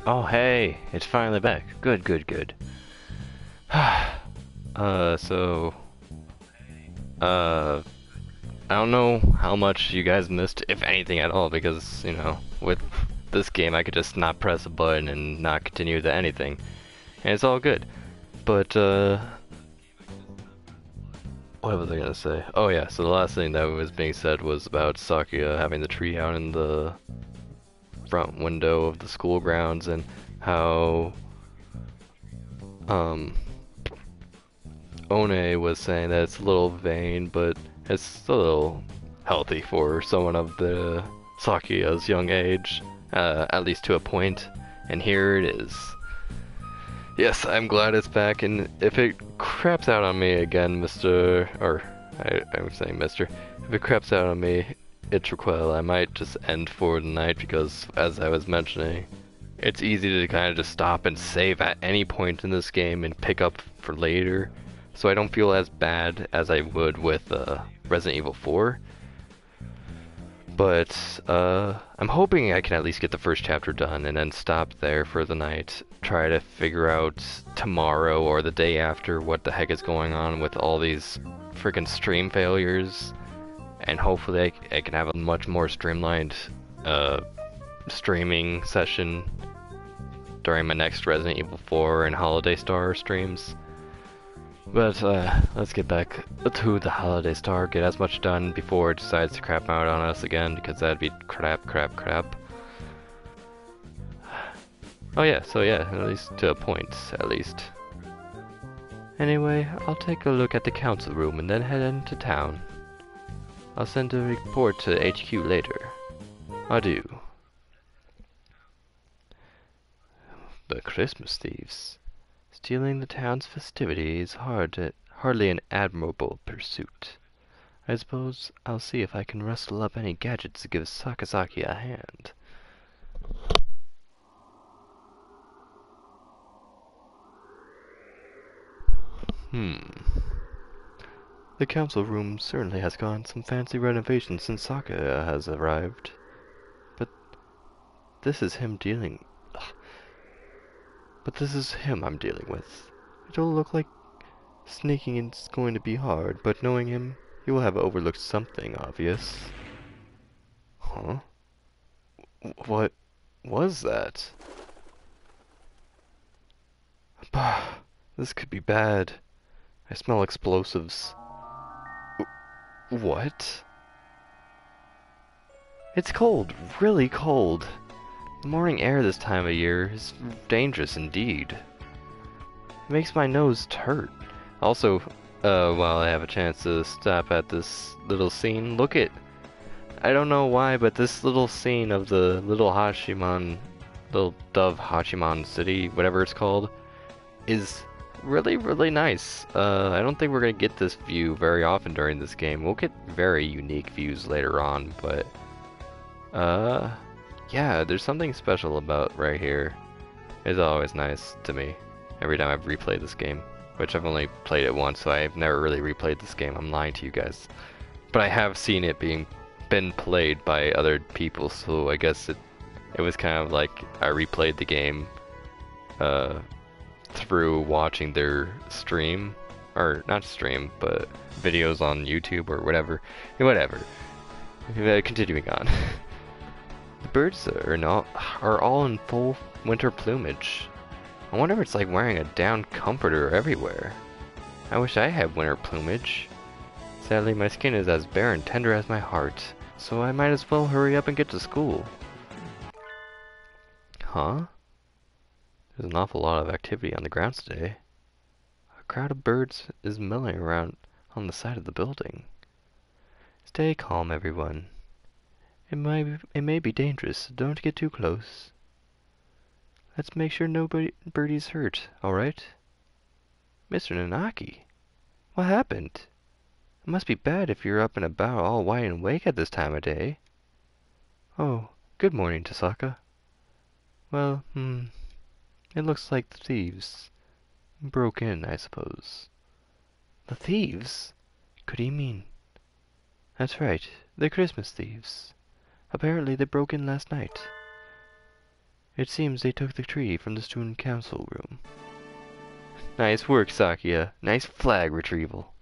Oh, hey, it's finally back. Good, good, good. So, uh, I don't know how much you guys missed, if anything at all, because, with this game I could just not press a button and not continue to anything, and it's all good. But, what was I gonna say? Oh yeah, so the last thing that was being said was about Sakuya having the tree out in the front window of the school grounds and how, um, One was saying that it's a little vain, but it's a little healthy for someone of the Sakuya's young age, at least to a point. And here it is. Yes, I'm glad it's back, and if it craps out on me again, I'm saying Mister, if it craps out on me, Itraquel, I might just end for the night because, as I was mentioning, it's easy to kind of just stop and save at any point in this game and pick up for later, so I don't feel as bad as I would with Resident Evil 4. But I'm hoping I can at least get the first chapter done and then stop there for the night. Try to figure out tomorrow or the day after what the heck is going on with all these freaking stream failures, and hopefully I can have a much more streamlined uh, streaming session during my next Resident Evil 4 and Holiday Star streams. But let's get back to the Holiday Star, get as much done before it decides to crap out on us again, because that'd be crap, crap, crap. Oh yeah, so yeah, at least to a point, at least. Anyway, I'll take a look at the council room and then head into town. I'll send a report to HQ later. Adieu. The Christmas thieves. Stealing the town's festivities is hardly an admirable pursuit. I suppose I'll see if I can rustle up any gadgets to give Sakazaki a hand. The council room certainly has gone some fancy renovations since Sakura has arrived. But this is him dealing... But this is him I'm dealing with. It'll look like sneaking is going to be hard, but knowing him, he will have overlooked something obvious. Huh? What was that? Bah, this could be bad. I smell explosives. What? It's cold, really cold. The morning air this time of year is dangerous indeed. It makes my nose hurt. Also, while I have a chance to stop at this little scene, look at... I don't know why, but this little scene of the little little Dove Hachiman city, whatever it's called, is really, really nice. I don't think we're gonna get this view very often during this game. We'll get very unique views later on, but yeah, there's something special about right here. It's always nice to me every time I've replayed this game, which I've only played it once, so I've never really replayed this game. I'm lying to you guys, but I have seen it been played by other people, so I guess it was kind of like I replayed the game uh through watching their stream, or not stream, but videos on YouTube or whatever. Whatever. Continuing on. The birds are all in full winter plumage. I wonder if it's like wearing a down comforter everywhere. I wish I had winter plumage. Sadly, my skin is as bare and tender as my heart, so I might as well hurry up and get to school. Huh? There's an awful lot of activity on the grounds today. A crowd of birds is milling around on the side of the building. Stay calm, everyone. It may be dangerous, so don't get too close. Let's make sure nobody's hurt, alright? Mr. Nanaki, what happened? It must be bad if you're up and about all wide and awake at this time of day. Oh, good morning, Tasaka. Well, it looks like the thieves broke in, I suppose. The thieves? Could he mean? That's right, the Christmas thieves. Apparently they broke in last night. It seems they took the tree from the student council room. Nice work, Sakia. Nice flag retrieval.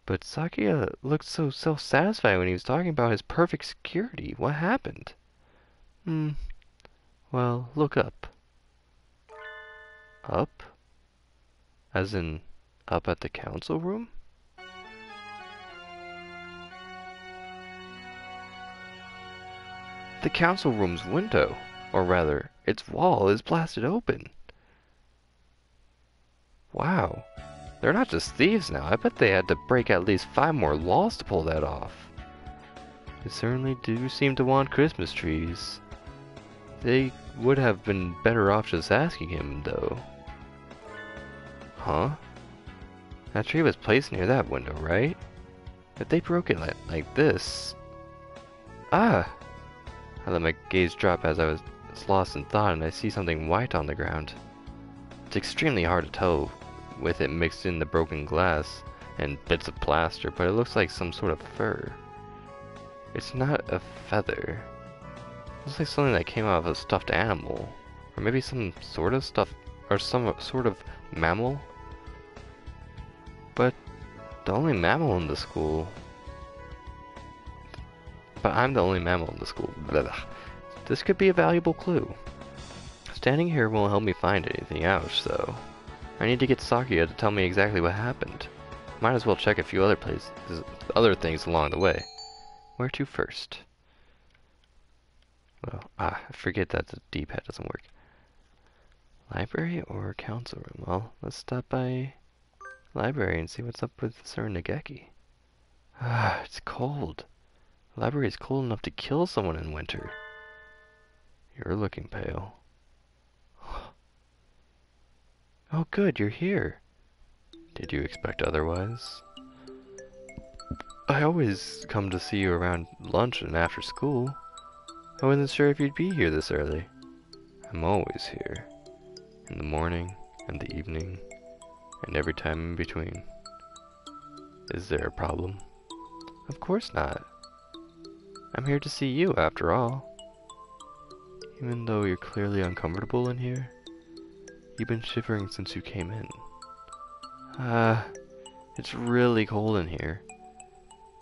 But Sakia looked so self-satisfied when he was talking about his perfect security. What happened? Well, look up. Up? As in, up at the council room? The council room's window, or rather, its wall is blasted open. Wow. They're not just thieves now. I bet they had to break at least 5 more laws to pull that off. They certainly do seem to want Christmas trees. They would have been better off just asking him, though. Huh? That tree was placed near that window, right? If they broke it like this... Ah! I let my gaze drop as I was lost in thought, and I see something white on the ground. It's extremely hard to tell with it mixed in the broken glass and bits of plaster, but it looks like some sort of fur. It's not a feather. It looks like something that came out of a stuffed animal, or maybe some sort of stuff, or some sort of mammal. But the only mammal in the school. But I'm the only mammal in the school. Blah, blah. This could be a valuable clue. Standing here won't help me find anything out, so I need to get Sakia to tell me exactly what happened. Might as well check a few other things along the way. Where to first? Well, I forget that the D-pad doesn't work. Library or council room? Well, let's stop by library and see what's up with Sir Nageki. Ah, it's cold. The library is cold enough to kill someone in winter. You're looking pale. Oh good, you're here. Did you expect otherwise? I always come to see you around lunch and after school. I wasn't sure if you'd be here this early. I'm always here. In the morning, and the evening, and every time in between. Is there a problem? Of course not. I'm here to see you, after all. Even though you're clearly uncomfortable in here, you've been shivering since you came in. It's really cold in here.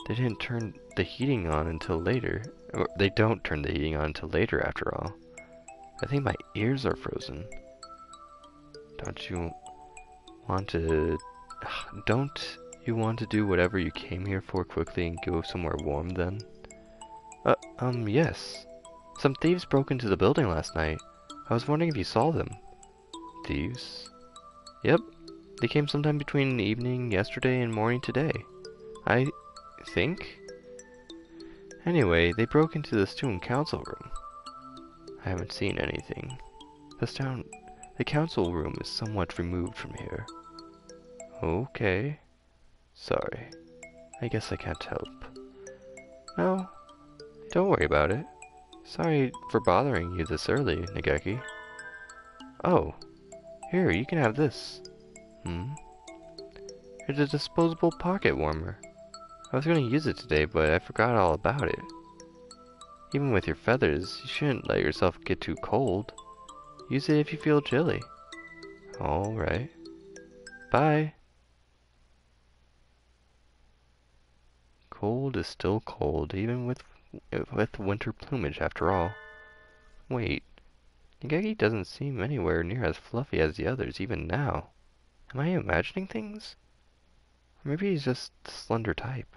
They didn't turn the heating on until later. Or they don't turn the heating on until later, after all. I think my ears are frozen. Don't you want to do whatever you came here for quickly and go somewhere warm then? Yes. Some thieves broke into the building last night. I was wondering if you saw them. Thieves? Yep. They came sometime between evening yesterday and morning today. I think? Anyway, they broke into the student council room. I haven't seen anything. The council room is somewhat removed from here. Okay. Sorry. I guess I can't help. No, don't worry about it. Sorry for bothering you this early, Nageki. Oh, here, you can have this. It's a disposable pocket warmer. I was going to use it today, but I forgot all about it. Even with your feathers, you shouldn't let yourself get too cold. Use it if you feel chilly. Alright. Bye. Cold is still cold, even with winter plumage after all. Wait, Nageki doesn't seem anywhere near as fluffy as the others, even now. Am I imagining things? Or maybe he's just the slender type.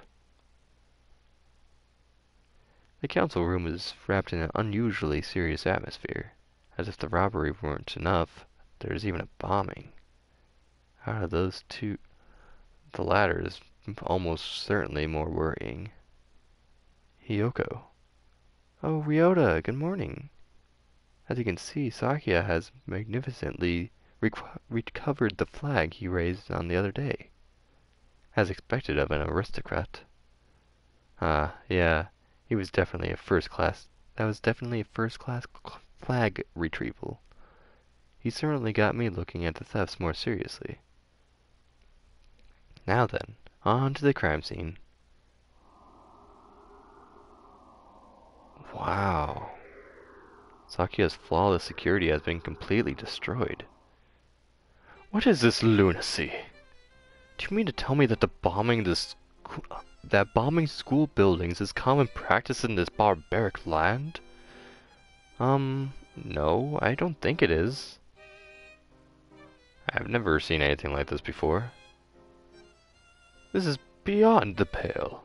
The council room is wrapped in an unusually serious atmosphere. As if the robbery weren't enough, there's even a bombing. Out of those two, the latter is almost certainly more worrying. Hiyoko. Oh, Ryota, good morning. As you can see, Sakia has magnificently recovered the flag he raised on the other day. As expected of an aristocrat. Ah, yeah, he was definitely a first-class... That was definitely a first-class flag retrieval. He certainly got me looking at the thefts more seriously. Now then, on to the crime scene. Wow. Sakia's flawless security has been completely destroyed. What is this lunacy? Do you mean to tell me that bombing school buildings is common practice in this barbaric land? No, I don't think it is. I've never seen anything like this before. This is beyond the pale.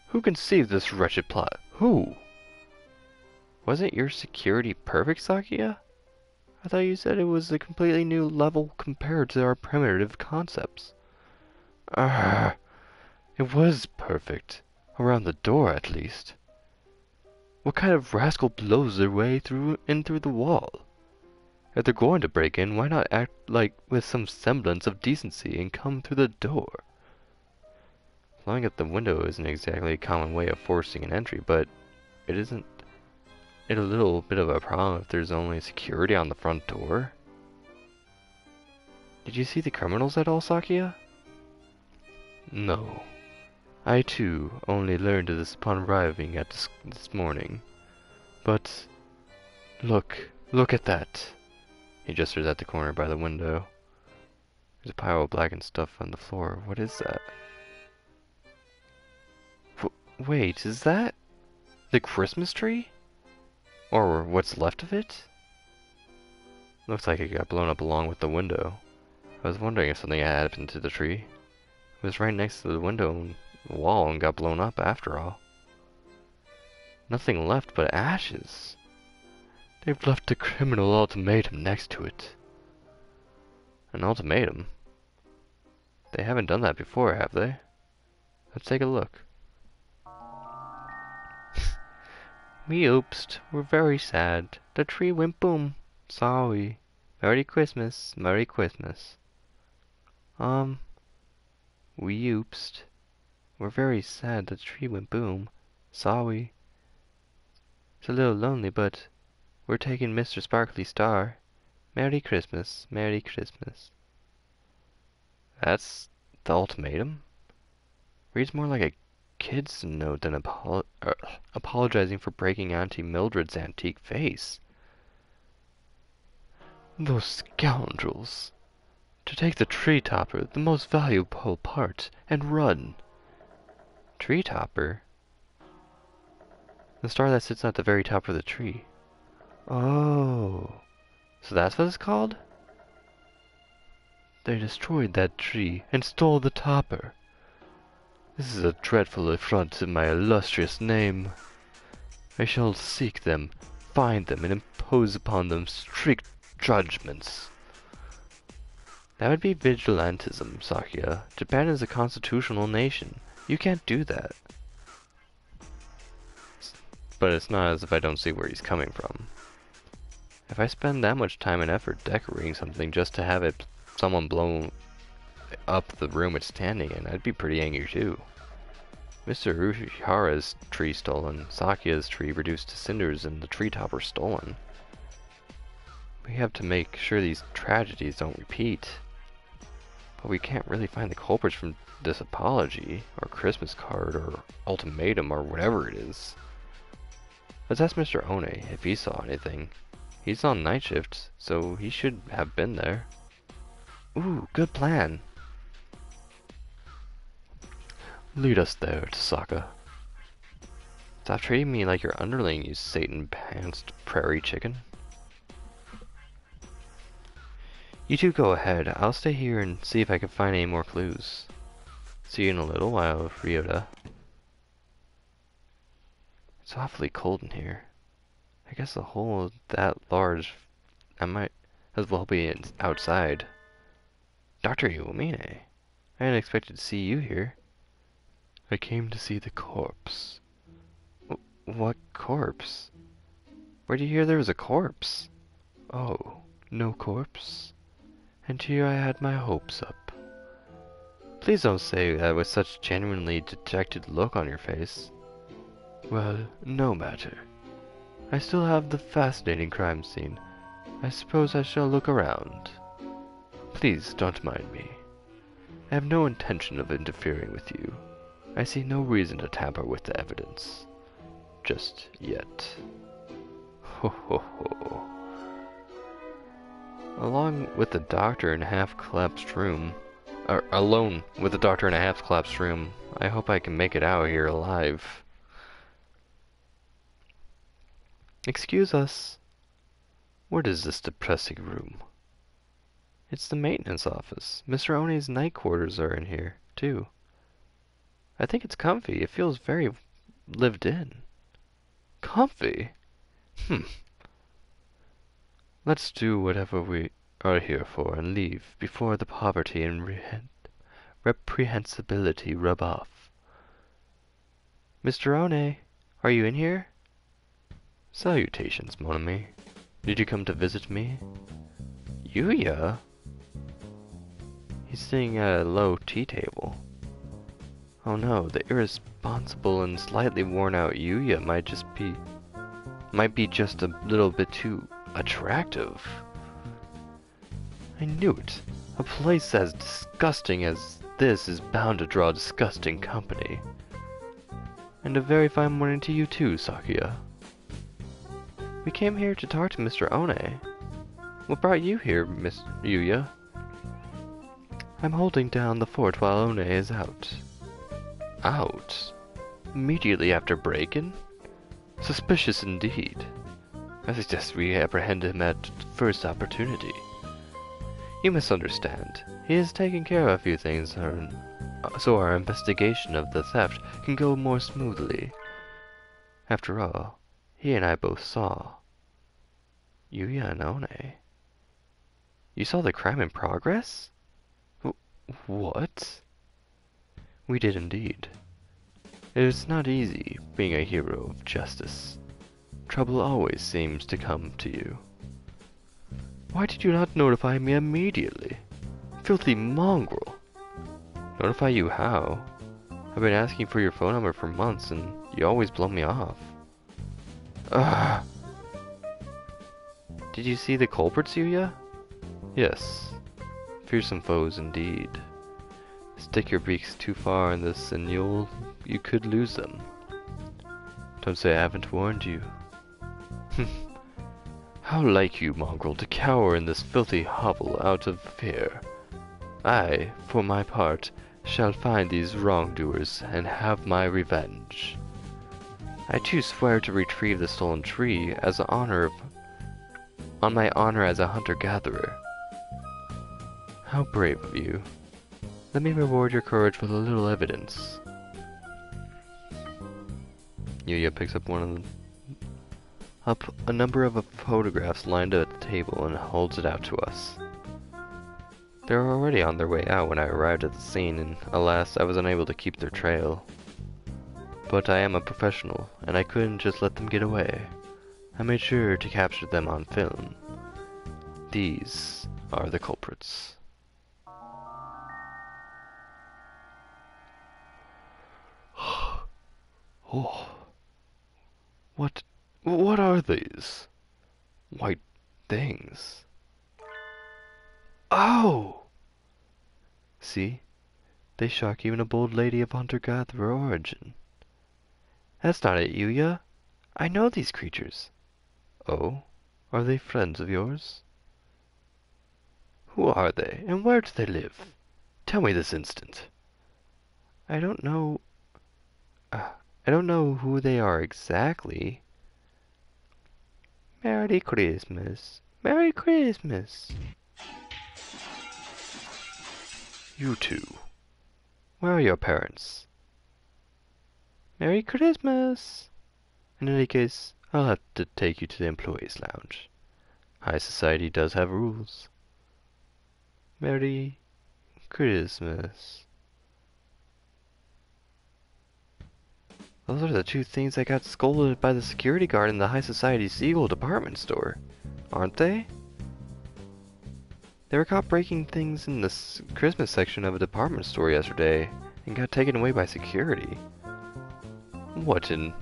Who conceived this wretched plot? Who? Wasn't your security perfect, Sakia? I thought you said it was a completely new level compared to our primitive concepts. It was perfect. Around the door, at least. What kind of rascal blows their way in through the wall? If they're going to break in, why not act like with some semblance of decency and come through the door? Blowing up the window isn't exactly a common way of forcing an entry, but isn't it a little bit of a problem if there's only security on the front door? Did you see the criminals at all, Sakia? No. I too only learned of this upon arriving at this morning. But look at that. He gestures at the corner by the window. There's a pile of blackened stuff on the floor. What is that? Wait, is that the Christmas tree? Or what's left of it? Looks like it got blown up along with the window. I was wondering if something had happened to the tree. It was right next to the window and the wall and got blown up after all. Nothing left but ashes. They've left a criminal ultimatum next to it. An ultimatum? They haven't done that before, have they? Let's take a look. We oopsed. We're very sad. The tree went boom. Sorry. Merry Christmas. Merry Christmas. We oopsed. We're very sad the tree went boom. Sorry. It's a little lonely, but we're taking Mr. Sparkly Star. Merry Christmas. Merry Christmas. That's the ultimatum? Reads more like a kid's note than apologizing for breaking Auntie Mildred's antique vase. Those scoundrels! To take the tree topper, the most valuable part, and run. Tree topper? The star that sits at the very top of the tree. Oh, so that's what it's called? They destroyed that tree and stole the topper. This is a dreadful affront to my illustrious name. I shall seek them, find them, and impose upon them strict judgments. That would be vigilantism, Sakia. Japan is a constitutional nation. You can't do that. But it's not as if I don't see where he's coming from. If I spend that much time and effort decorating something just to have someone blow up the room it's standing in, I'd be pretty angry too. Mr. Urihara's tree stolen, Sakia's tree reduced to cinders, and the tree topper stolen. We have to make sure these tragedies don't repeat. But we can't really find the culprits from this apology, or Christmas card, or ultimatum, or whatever it is. Let's ask Mr. One if he saw anything. He's on night shift, so he should have been there. Ooh, good plan. Lead us there, Tasaka. Stop treating me like your underling, you Satan-pantsed prairie chicken. You two go ahead. I'll stay here and see if I can find any more clues. See you in a little while, Ryota. It's awfully cold in here. I guess a hole that large, I might as well be outside. Dr. Iwamine, I didn't expect to see you here. I came to see the corpse. What corpse? Where'd you hear there was a corpse? Oh, no corpse? And here I had my hopes up. Please don't say that with such genuinely dejected look on your face. Well, no matter. I still have the fascinating crime scene. I suppose I shall look around. Please don't mind me. I have no intention of interfering with you. I see no reason to tamper with the evidence. Just yet. Ho ho ho. Along with the doctor in a half-collapsed room, or alone with the doctor in a half-collapsed room, I hope I can make it out here alive. Excuse us. What is this depressing room? It's the maintenance office. Mr. One's night quarters are in here, too. I think it's comfy. It feels very lived in. Comfy? Let's do whatever we are here for and leave before the poverty and reprehensibility rub off. Mr. One, are you in here? Salutations, mon ami. Did you come to visit me? Yuya? He's sitting at a low tea table. Oh no, the irresponsible and slightly worn out Yuya might be just a little bit too attractive. I knew it. A place as disgusting as this is bound to draw disgusting company. And a very fine morning to you too, Sakuya. We came here to talk to Mr. One. What brought you here, Miss Yuya? I'm holding down the fort while One is out. Out? Immediately after break-in? Suspicious indeed. I suggest we apprehend him at first opportunity. You misunderstand. He is taking care of a few things, so our investigation of the theft can go more smoothly. After all, he and I both saw Yuya and One. You saw the crime in progress? What? We did indeed. It is not easy being a hero of justice. Trouble always seems to come to you. Why did you not notify me immediately? Filthy mongrel! Notify you how? I've been asking for your phone number for months and you always blow me off. Ugh! Did you see the culprits, Yuya? Yes. Fearsome foes indeed. Stick your beaks too far in this and you could lose them. Don't say I haven't warned you. How like you, mongrel, to cower in this filthy hovel out of fear. I, for my part, shall find these wrongdoers and have my revenge. I too swear to retrieve the stolen tree on my honor as a hunter-gatherer. How brave of you. Let me reward your courage with a little evidence. Yuya picks up a number of photographs lined up at the table and holds it out to us. They were already on their way out when I arrived at the scene, and alas, I was unable to keep their trail. But I am a professional, and I couldn't just let them get away. I made sure to capture them on film. These are the culprits. Oh. What are these? White things. Oh! See? They shock even a bold lady of hunter-gatherer origin. That's not it, Yuya. I know these creatures. Oh? Are they friends of yours? Who are they, and where do they live? Tell me this instant. I don't know who they are exactly. Merry Christmas. Merry Christmas. You two. Where are your parents? Merry Christmas. In any case, I'll have to take you to the employees' lounge. High society does have rules. Merry Christmas. Those are the two things that got scolded by the security guard in the High Society Seagull department store, aren't they? They were caught breaking things in the Christmas section of a department store yesterday and got taken away by security. What in...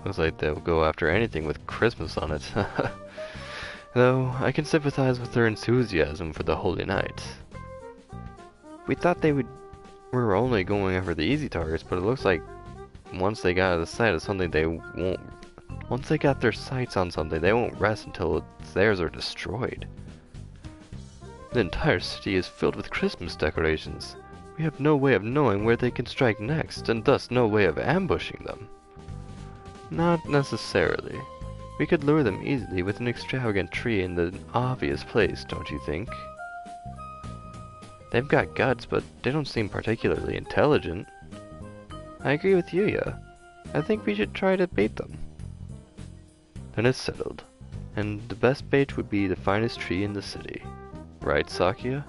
Looks like they'll go after anything with Christmas on it. Though, I can sympathize with their enthusiasm for the Holy Night. We thought we were only going after the easy targets, but it looks like once they got out of sight of something they won't Once they got their sights on something, they won't rest until it's theirs or destroyed. The entire city is filled with Christmas decorations. We have no way of knowing where they can strike next, and thus no way of ambushing them. Not necessarily. We could lure them easily with an extravagant tree in the obvious place, don't you think? They've got guts, but they don't seem particularly intelligent. I agree with Yuya. I think we should try to bait them. Then it's settled, and the best bait would be the finest tree in the city. Right, Sakuya?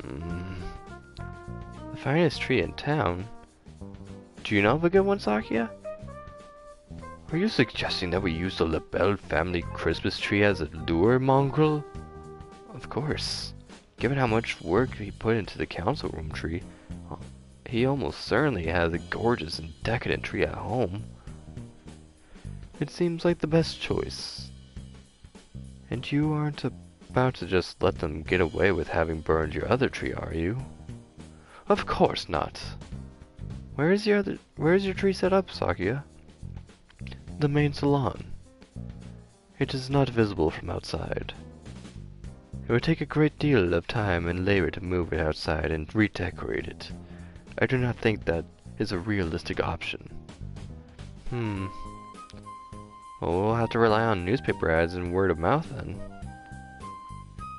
The finest tree in town? Do you know of a good one, Sakuya? Are you suggesting that we use the LaBelle family Christmas tree as a lure, mongrel? Of course. Given how much work he put into the council room tree, he almost certainly has a gorgeous and decadent tree at home. It seems like the best choice. And you aren't about to just let them get away with having burned your other tree, are you? Of course not. Where is your tree set up, Sakuya? The main salon. It is not visible from outside. It would take a great deal of time and labor to move it outside and redecorate it. I do not think that is a realistic option. Well, we'll have to rely on newspaper ads and word of mouth then.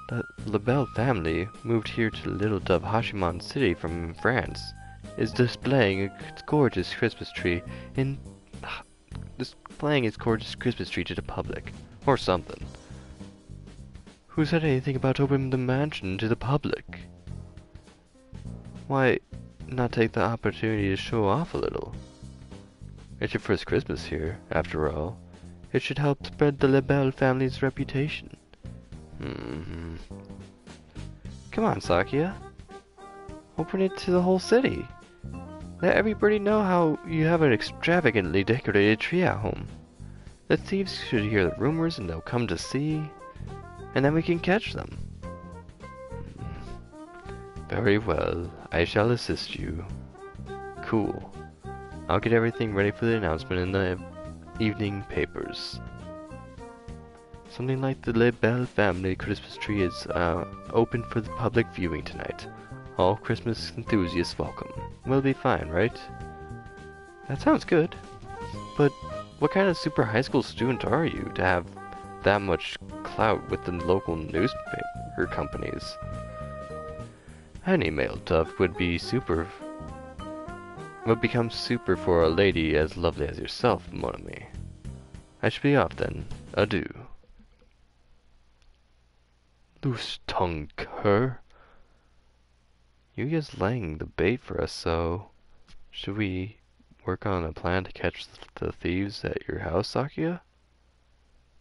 The LaBelle family moved here to Little Dove Hashimon City from France, is displaying its gorgeous Christmas tree to the public, or something. Who said anything about opening the mansion to the public? Why not take the opportunity to show off a little? It's your first Christmas here, after all. It should help spread the LaBelle family's reputation. Come on, Sakuya. Open it to the whole city. Let everybody know how you have an extravagantly decorated tree at home. The thieves should hear the rumors and they'll come to see, and then we can catch them. Very well, I shall assist you. Cool. I'll get everything ready for the announcement in the evening papers. Something like the LaBelle family Christmas tree is open for the public viewing tonight. All Christmas enthusiasts welcome. We'll be fine, right? That sounds good. But what kind of super high school student are you to have that much clout with the local newspaper companies? Any male dove would become super for a lady as lovely as yourself, mon ami. I should be off then. Adieu. Loose-tongued cur. Yuya's laying the bait for us, so should we work on a plan to catch the thieves at your house, Sakuya?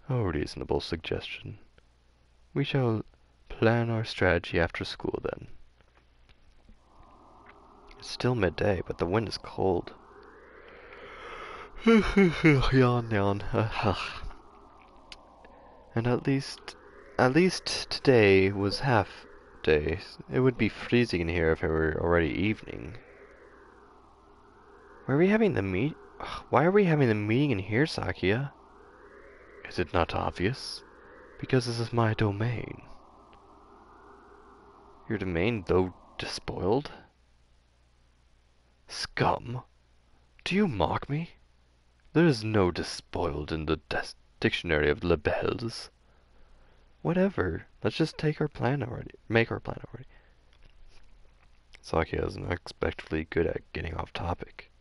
A reasonable suggestion. We shall plan our strategy after school then. It's still midday, but the wind is cold. Yawn, yawn. And at least today was half day. It would be freezing in here if it were already evening. Why are we having the meeting in here, Sakuya? Is it not obvious? Because this is my domain. Your domain, though despoiled? Scum! Do you mock me? There is no despoiled in the dictionary of LaBelles. Whatever. Let's just make our plan already. Sakuya is unexpectedly good at getting off topic.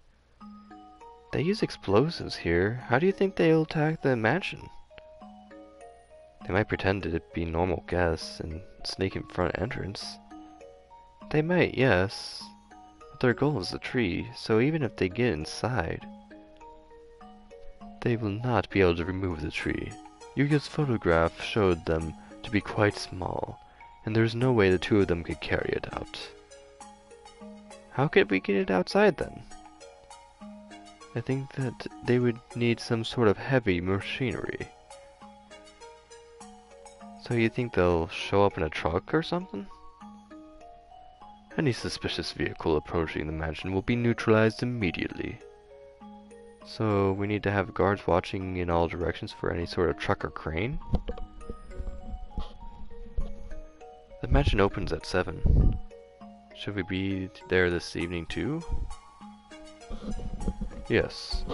They use explosives here. How do you think they'll attack the mansion? They might pretend to be normal guests and sneak in front entrance. They might, yes. But their goal is the tree, so even if they get inside, they will not be able to remove the tree. Yuya's photograph showed them to be quite small, and there is no way the two of them could carry it out. How could we get it outside then? I think that they would need some sort of heavy machinery. So you think they'll show up in a truck or something? Any suspicious vehicle approaching the mansion will be neutralized immediately. So we need to have guards watching in all directions for any sort of truck or crane? The mansion opens at 7. Should we be there this evening too? Yes.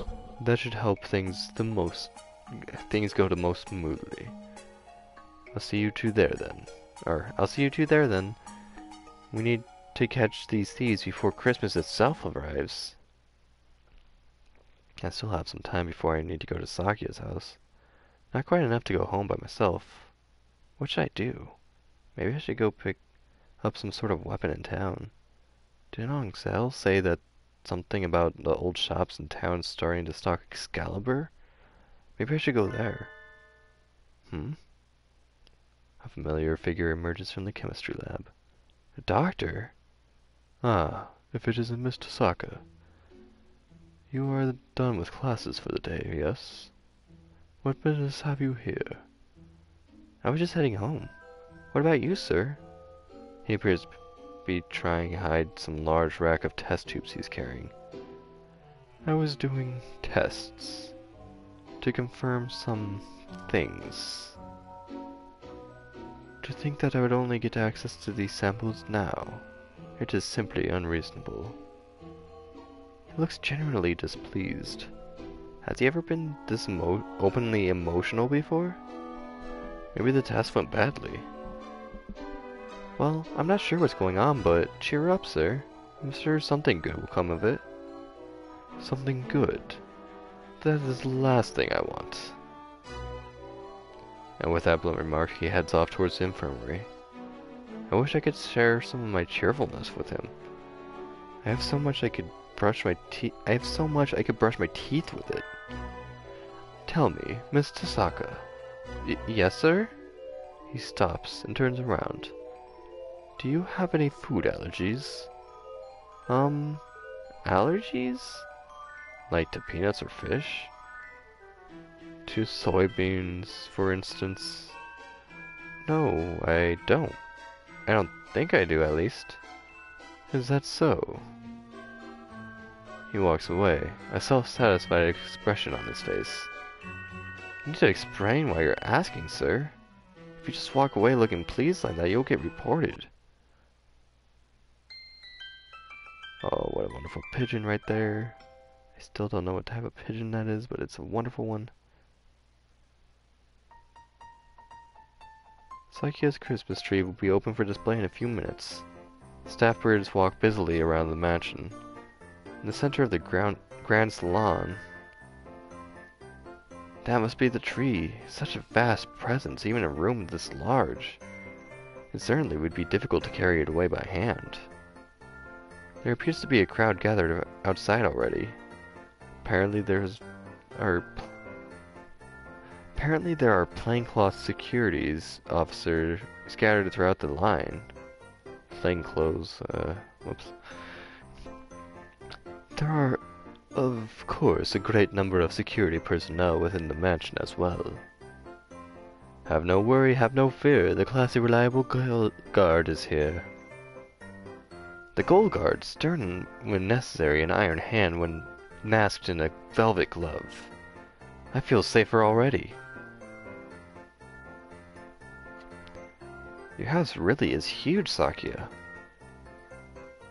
That should help things go the most smoothly. I'll see you two there then. I'll see you two there then. We need to catch these thieves before Christmas itself arrives. I still have some time before I need to go to Sakia's house. Not quite enough to go home by myself. What should I do? Maybe I should go pick up some sort of weapon in town. Didn't on sale say that something about the old shops in town starting to stock Excalibur? Maybe I should go there. A familiar figure emerges from the chemistry lab. A doctor? Ah, if it isn't Miss Tasaka. You are done with classes for the day, yes? What business have you here? I was just heading home. What about you, sir? He appears to be trying to hide some large rack of test tubes he's carrying. I was doing tests to confirm some things. To think that I would only get access to these samples now, it is simply unreasonable. He looks genuinely displeased. Has he ever been this openly emotional before? Maybe the test went badly. Well, I'm not sure what's going on, but cheer up, sir. I'm sure something good will come of it. Something good. That is the last thing I want. And with that blunt remark, he heads off towards the infirmary. I wish I could share some of my cheerfulness with him. I have so much I could brush my teeth with it. Tell me, Miss Tasaka. Yes, sir? He stops and turns around. Do you have any food allergies? Allergies? Like to peanuts or fish? To soybeans, for instance? No, I don't. I don't think I do, at least. Is that so? He walks away, a self-satisfied expression on his face. You need to explain why you're asking, sir. If you just walk away looking pleased like that, you'll get reported. Oh, what a wonderful pigeon right there. I still don't know what type of pigeon that is, but it's a wonderful one. Sakia's Christmas tree will be open for display in a few minutes. Staff birds walk busily around the mansion. In the center of the grand salon, that must be the tree. Such a vast presence, even in a room this large. It certainly would be difficult to carry it away by hand. There appears to be a crowd gathered outside already. Apparently there are plainclothes securities officers scattered throughout the line. Plainclothes, whoops. There are, of course, a great number of security personnel within the mansion as well. Have no worry, have no fear, the classy, reliable guard is here. The gold guard, stern when necessary, an iron hand when masked in a velvet glove. I feel safer already. Your house really is huge, Sakia.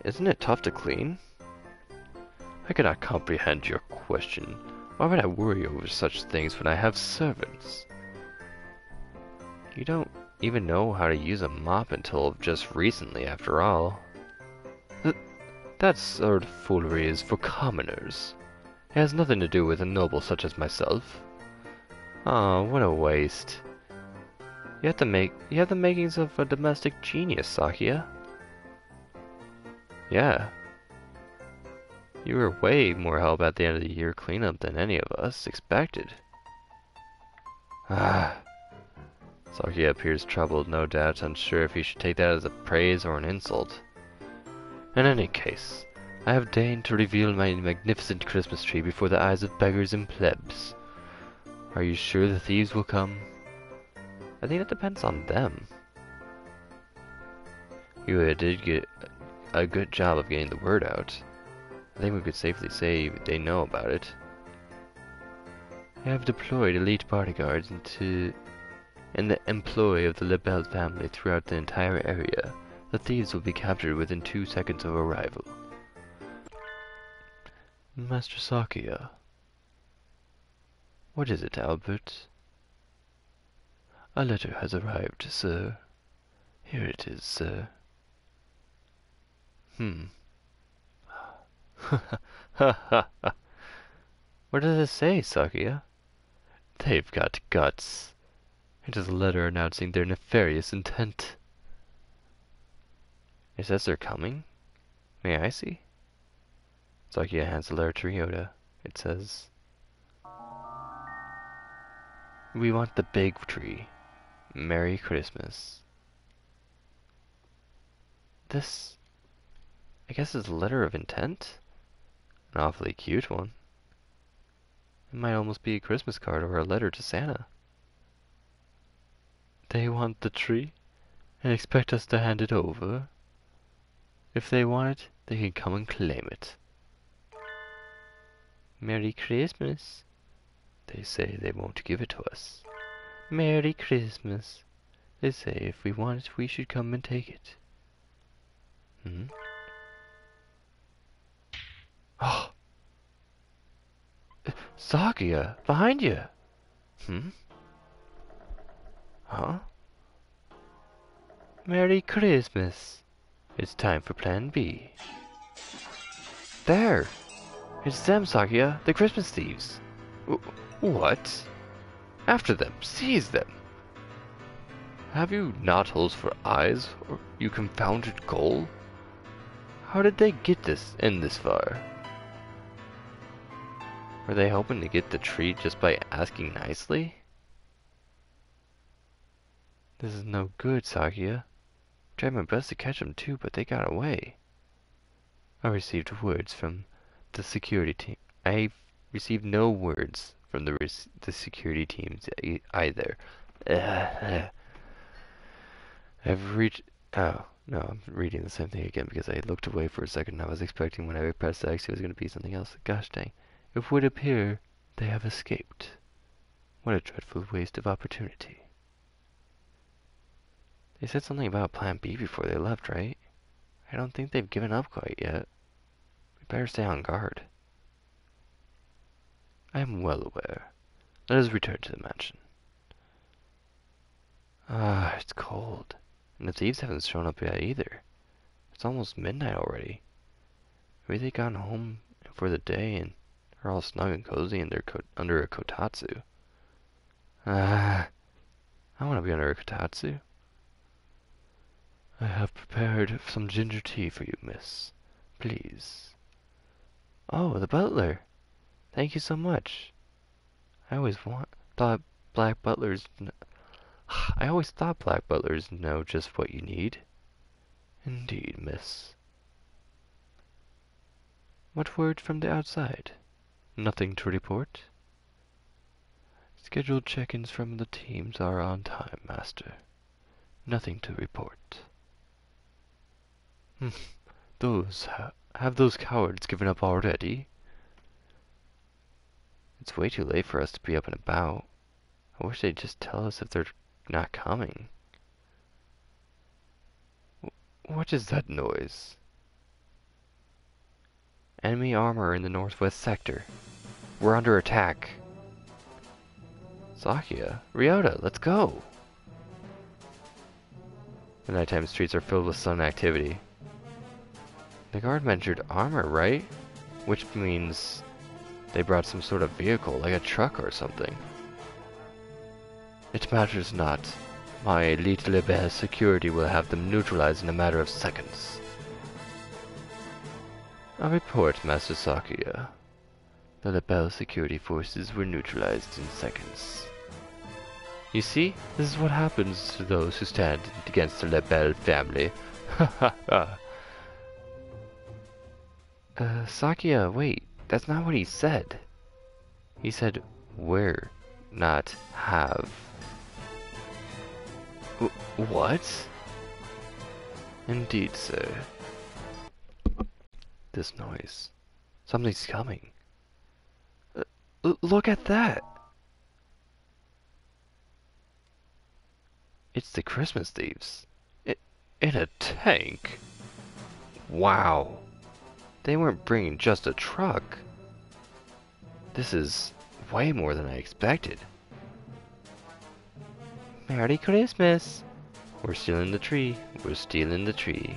Isn't it tough to clean? I cannot comprehend your question. Why would I worry over such things when I have servants? You don't even know how to use a mop until just recently, after all. That sort of foolery is for commoners. It has nothing to do with a noble such as myself. Oh, what a waste. You have the makings of a domestic genius, Sakia. Yeah. You were way more help at the end of the year cleanup than any of us expected. Ah. Sakia appears troubled, no doubt, unsure if he should take that as a praise or an insult. In any case, I have deigned to reveal my magnificent Christmas tree before the eyes of beggars and plebs. Are you sure the thieves will come? I think that depends on them. You did get a good job of getting the word out. I think we could safely say they know about it. I have deployed elite bodyguards in the employ of the Lebel family throughout the entire area. The thieves will be captured within 2 seconds of arrival. Master Sakia. What is it, Albert? A letter has arrived, sir. Here it is, sir. Ha ha ha. What does it say, Sakia? They've got guts. It is a letter announcing their nefarious intent. It says they're coming? May I see? Sakia hands the letter to Ryota. It says, "We want the big tree. Merry Christmas." This, I guess, is a letter of intent? An awfully cute one. It might almost be a Christmas card or a letter to Santa. They want the tree and expect us to hand it over? If they want it, they can come and claim it. Merry Christmas. They say they won't give it to us. Merry Christmas. They say if we want it, we should come and take it. Oh! Sakia! Behind you! Huh? Merry Christmas! It's time for Plan B. There! It's them, Sakia, the Christmas thieves. What? After them! Seize them! Have you not holes for eyes, or you confounded gull? How did they get this far? Were they hoping to get the treat just by asking nicely? This is no good, Sakia. Tried my best to catch them too, but they got away. I received words from the security team. I received no words from the security teams either. I've reached... Oh, no, I'm reading the same thing again because I looked away for a second and I was expecting when I pressed X it was going to be something else. Gosh dang. It would appear they have escaped. What a dreadful waste of opportunity. They said something about Plan B before they left, right? I don't think they've given up quite yet. We better stay on guard. I am well aware. Let us return to the mansion. Ah, it's cold. And the thieves haven't shown up yet either. It's almost midnight already. Maybe they've gone home for the day and are all snug and cozy in their under a kotatsu. I want to be under a kotatsu. I have prepared some ginger tea for you, miss. Please. Oh, the butler. Thank you so much. I always thought black butlers know just what you need. Indeed, miss. What word from the outside? Nothing to report? Scheduled check-ins from the teams are on time, master. Nothing to report. Have those cowards given up already? It's way too late for us to be up and about. I wish they'd just tell us if they're not coming. What is that noise? Enemy armor in the northwest sector. We're under attack. Sakia, Ryota, let's go! The nighttime streets are filled with sun activity. The guard mentioned armor, right? Which means they brought some sort of vehicle, like a truck or something. It matters not. My elite Lebel security will have them neutralized in a matter of seconds. A report, Master Sakia. The Lebel security forces were neutralized in seconds. You see, this is what happens to those who stand against the Lebel family. Ha ha ha. Sakia, wait, that's not what he said. He said, we're not have. What? Indeed, sir. This noise. Something's coming. Look at that! It's the Christmas thieves. In a tank? Wow. They weren't bringing just a truck. This is way more than I expected. Merry Christmas! We're stealing the tree. We're stealing the tree.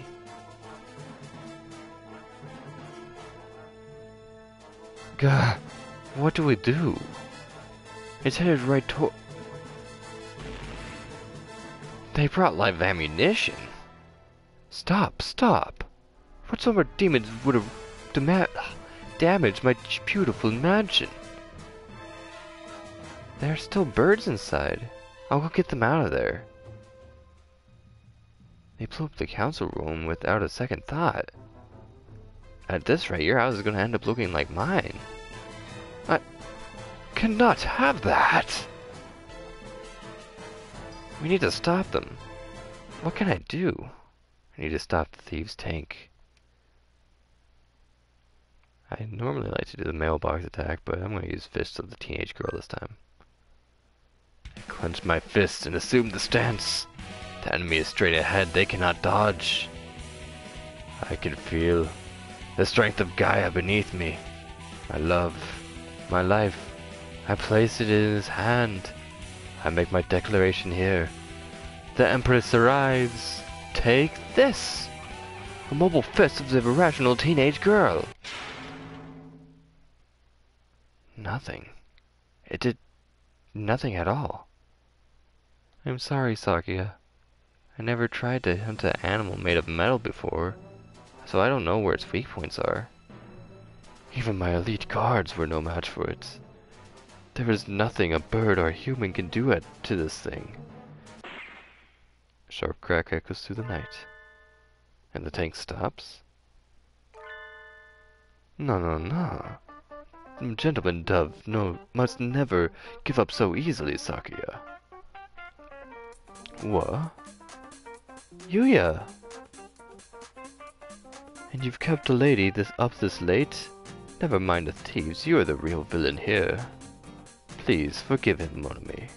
Gah! What do we do? It's headed right toward... They brought live ammunition. Stop, stop. What sort of demons would have damaged my beautiful mansion? There are still birds inside. I'll go get them out of there. They blew up the council room without a second thought. At this rate, your house is going to end up looking like mine. I cannot have that! We need to stop them. What can I do? I need to stop the thieves' tank. I normally like to do the mailbox attack, but I'm going to use Fists of the Teenage Girl this time. I clench my fists and assume the stance. The enemy is straight ahead, they cannot dodge. I can feel the strength of Gaia beneath me. My love, my life, I place it in his hand. I make my declaration here. The Empress arrives. Take this! A mobile fist of the irrational teenage girl. Nothing. It did nothing at all. I'm sorry, Sakuya. I never tried to hunt an animal made of metal before, so I don't know where its weak points are. Even my elite guards were no match for it. There is nothing a bird or a human can do to this thing. A sharp crack echoes through the night. And the tank stops? No, no, no. Gentleman Dove must never give up so easily, Sakuya. What? Yuya! And you've kept a lady up this late? Never mind the thieves, you're the real villain here. Please, forgive him, mon ami.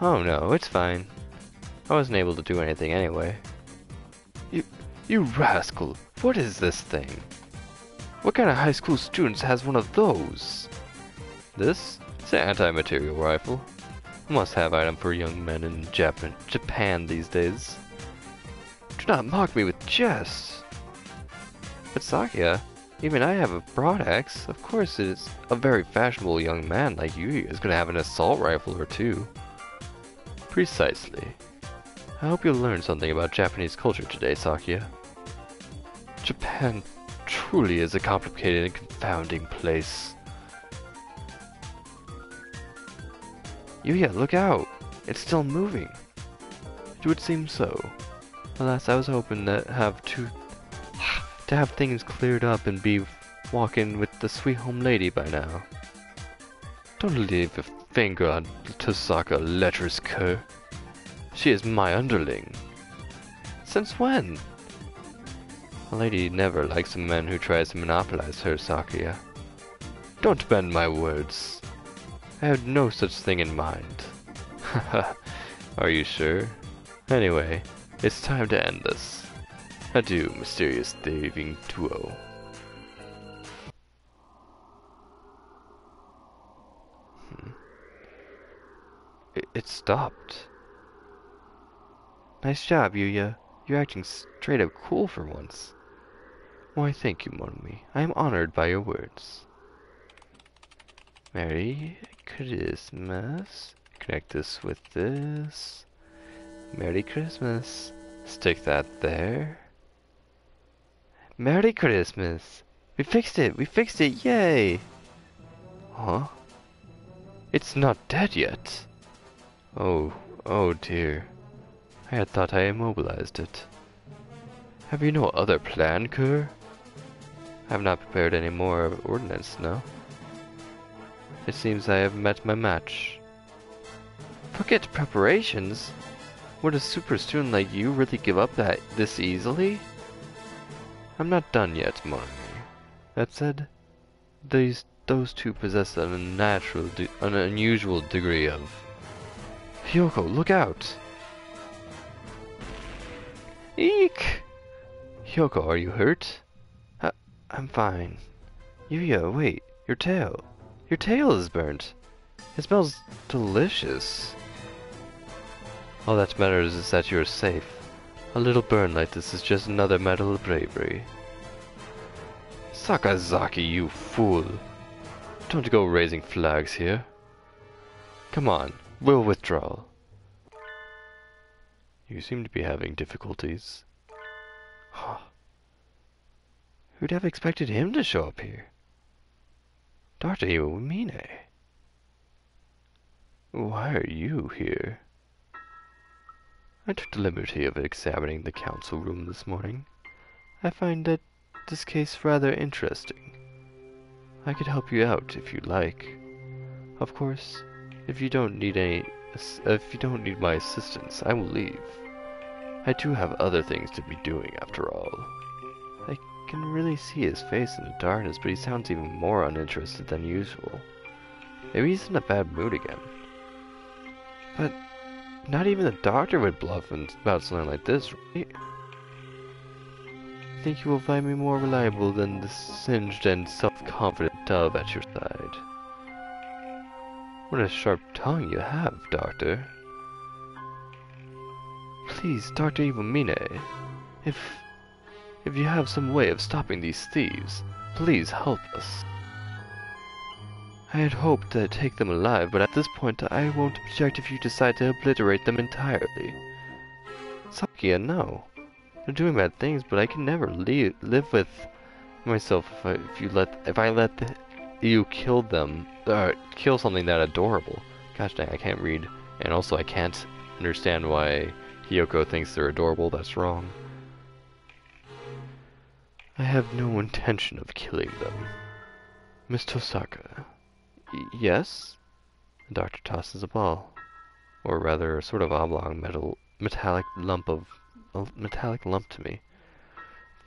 Oh no, it's fine. I wasn't able to do anything anyway. You rascal! What is this thing? What kind of high school students has one of those? This? It's an anti-material rifle. A must-have item for young men in Japan these days. Do not mock me with jests! But Sakuya, even I have a broad axe. Of course it is a very fashionable young man like you is gonna have an assault rifle or two. Precisely. I hope you'll learn something about Japanese culture today, Sakuya. Japan truly is a complicated and confounding place. Yuya, look out! It's still moving. It would seem so. Alas, I was hoping to have things cleared up and be walking with the sweet home lady by now. Don't leave a finger on Tosaka, lecherous cur. She is my underling. Since when? A lady never likes a man who tries to monopolize her, Sakuya. Don't bend my words. I have no such thing in mind. Haha, are you sure? Anyway, it's time to end this. Adieu, mysterious thieving duo. It stopped. Nice job, Yuya. You're acting straight up cool for once. Why, thank you, mon ami. I am honored by your words. Merry Christmas. Connect this with this. Merry Christmas. Stick that there. Merry Christmas! We fixed it! We fixed it! Yay! Huh? It's not dead yet! Oh dear. I had thought I immobilized it. Have you no other plan, Kur? I have not prepared any more ordnance, no? It seems I have met my match. Forget preparations? Would a super student like you really give up this easily? I'm not done yet, mon ami. That said, those two possess an unusual degree of... Hiyoko, look out! Eek! Hyoko, are you hurt? I'm fine. Yuya, wait, your tail. Your tail is burnt. It smells delicious. All that matters is that you're safe. A little burn like this is just another medal of bravery. Sakazaki, you fool. Don't go raising flags here. Come on, we'll withdraw. You seem to be having difficulties. Who'd have expected him to show up here? Dr. Iwamine. Why are you here? I took the liberty of examining the council room this morning. I find that this case rather interesting. I could help you out if you like. Of course, if you don't need my assistance, I will leave. I do have other things to be doing after all. I can really see his face in the darkness, but he sounds even more uninterested than usual. Maybe he's in a bad mood again. But not even the doctor would bluff about something like this, right? I think you will find me more reliable than the singed and self-confident dove at your side. What a sharp tongue you have, Doctor. Please, Dr. Iwamine, if you have some way of stopping these thieves, please help us. I had hoped to take them alive, but at this point I won't object if you decide to obliterate them entirely. Sakia, no. They're doing bad things, but I can never live with myself if I let you kill them, kill something that adorable. Gosh dang, I can't read, and also I can't understand why Hyoko thinks they're adorable. That's wrong. I have no intention of killing them. Miss Tosaka. Yes? The doctor tosses a ball, or rather a sort of oblong metallic lump to me.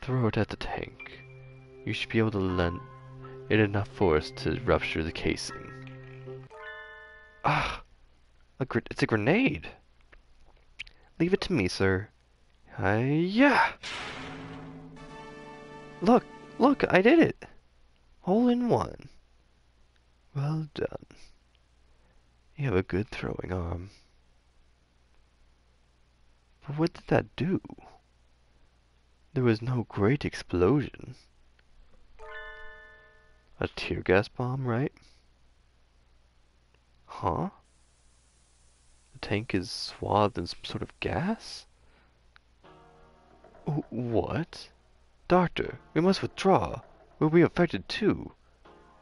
Throw it at the tank. You should be able to lend it enough force to rupture the casing. Ah! It's a grenade! Leave it to me, sir. Hi-ya! Look! I did it! Hole in one. Well done. You have a good throwing arm. But what did that do? There was no great explosion. A tear gas bomb, right? Huh? The tank is swathed in some sort of gas? What? Doctor, we must withdraw. We'll be affected too,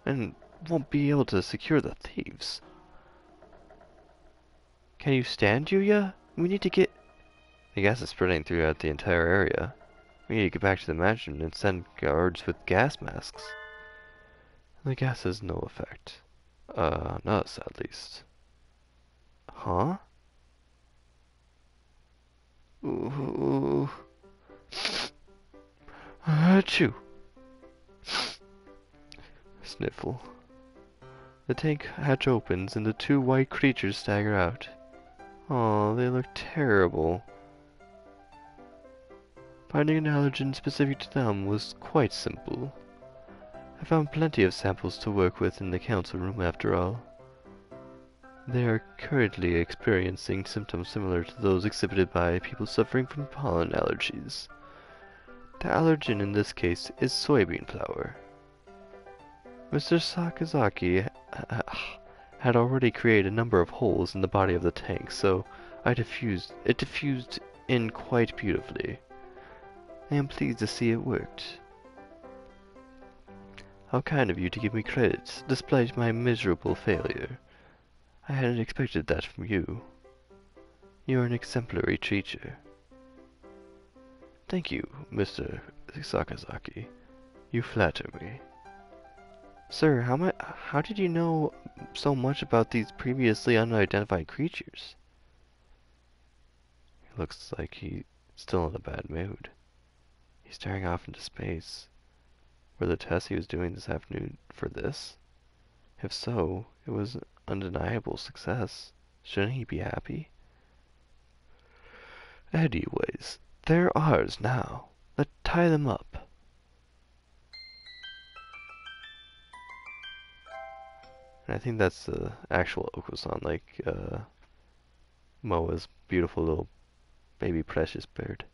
and won't be able to secure the thieves. Can you stand, Yuya? We need to get... The gas is spreading throughout the entire area. We need to get back to the mansion and send guards with gas masks. The gas has no effect. On us, at least. Huh? Ooh. Achoo. Sniffle. The tank hatch opens and the two white creatures stagger out. Oh, they look terrible. Finding an allergen specific to them was quite simple. I found plenty of samples to work with in the council room after all. They are currently experiencing symptoms similar to those exhibited by people suffering from pollen allergies. The allergen in this case is soybean flour. Mr. Sakazaki had already created a number of holes in the body of the tank, so it diffused in quite beautifully. I am pleased to see it worked. How kind of you to give me credit, despite my miserable failure. I hadn't expected that from you. You're an exemplary teacher. Thank you, Mr. Sakazaki. You flatter me. Sir, how did you know so much about these previously unidentified creatures? It looks like he's still in a bad mood. He's staring off into space. Were the tests he was doing this afternoon for this? If so, it was an undeniable success. Shouldn't he be happy? Anyways, They're ours now. Let's tie them up. And I think that's the actual Oko-san, like Moa's beautiful little baby precious bird.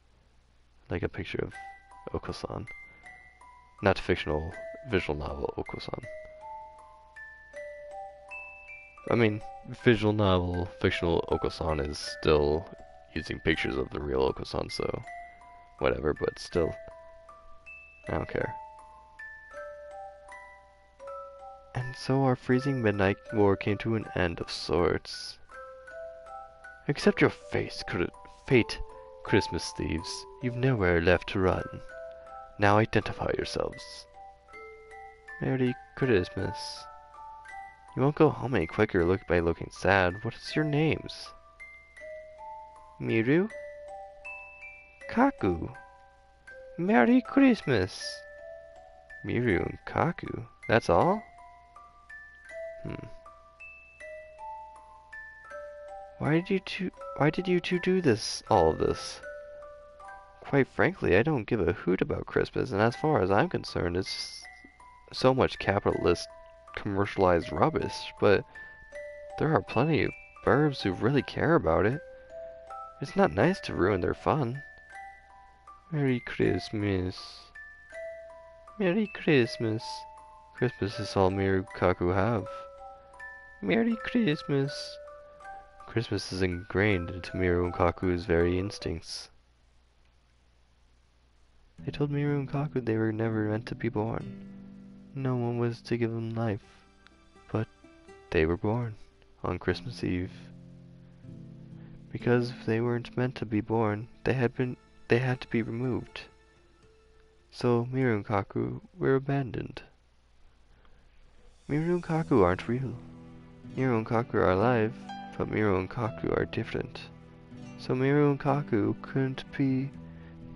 Like a picture of Oko-san. Not fictional visual novel Oko-san. I mean, visual novel, fictional Oko-san is still using pictures of the real Oko-san, so whatever, but still, I don't care. And so our freezing midnight war came to an end of sorts. Accept your fate, Christmas thieves. You've nowhere left to run. Now identify yourselves. Merry Christmas. You won't go home any quicker by looking sad. What is your names? Miru? Kaku. Merry Christmas. Miru and Kaku. That's all? Why did you two do all of this? Quite frankly, I don't give a hoot about Christmas, and as far as I'm concerned, it's so much capitalist, commercialized rubbish, but there are plenty of burbs who really care about it. It's not nice to ruin their fun. Merry Christmas. Merry Christmas. Christmas is all Miru Kaku have. Merry Christmas. Christmas is ingrained into Miru and Kaku's very instincts. They told Miru and Kaku they were never meant to be born. No one was to give them life. But they were born on Christmas Eve. Because if they weren't meant to be born, they had to be removed. So Miru and Kaku were abandoned. Miru and Kaku aren't real. Miru and Kaku are alive, but Miru and Kaku are different. So Miru and Kaku couldn't be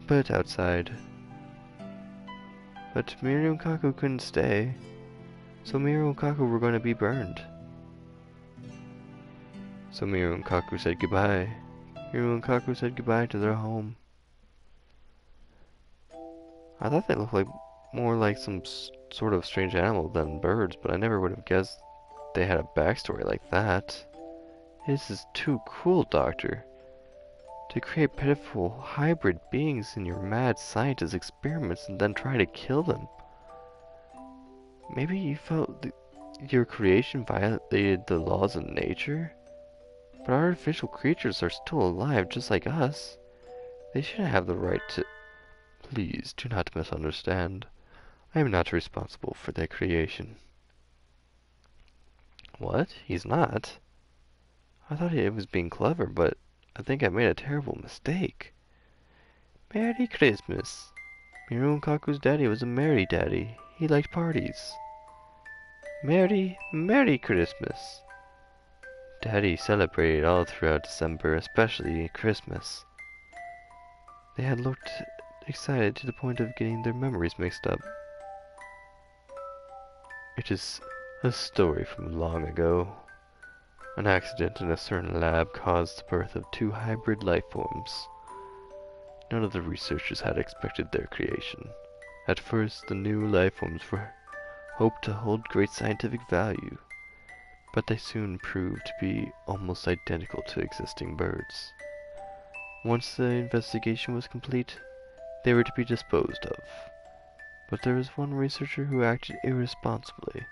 put outside. But Miru and Kaku couldn't stay. So Miru and Kaku were going to be burned. So Miru and Kaku said goodbye. Miru and Kaku said goodbye to their home. I thought they looked like more like some sort of strange animal than birds, but I never would have guessed they had a backstory like that. This is too cool, Doctor. To create pitiful hybrid beings in your mad scientist experiments and then try to kill them. Maybe you felt your creation violated the laws of nature? But artificial creatures are still alive just like us. They shouldn't have the right to... Please, do not misunderstand. I am not responsible for their creation. What? He's not? I thought he was being clever, but I think I made a terrible mistake. Merry Christmas. Miru and Kaku's daddy was a merry daddy. He liked parties. Merry Christmas. Daddy celebrated all throughout December, especially Christmas. They had looked excited to the point of getting their memories mixed up. It is a story from long ago. An accident in a certain lab caused the birth of two hybrid life forms. None of the researchers had expected their creation. At first, the new life forms were hoped to hold great scientific value, but they soon proved to be almost identical to existing birds. Once the investigation was complete, they were to be disposed of. But there was one researcher who acted irresponsibly.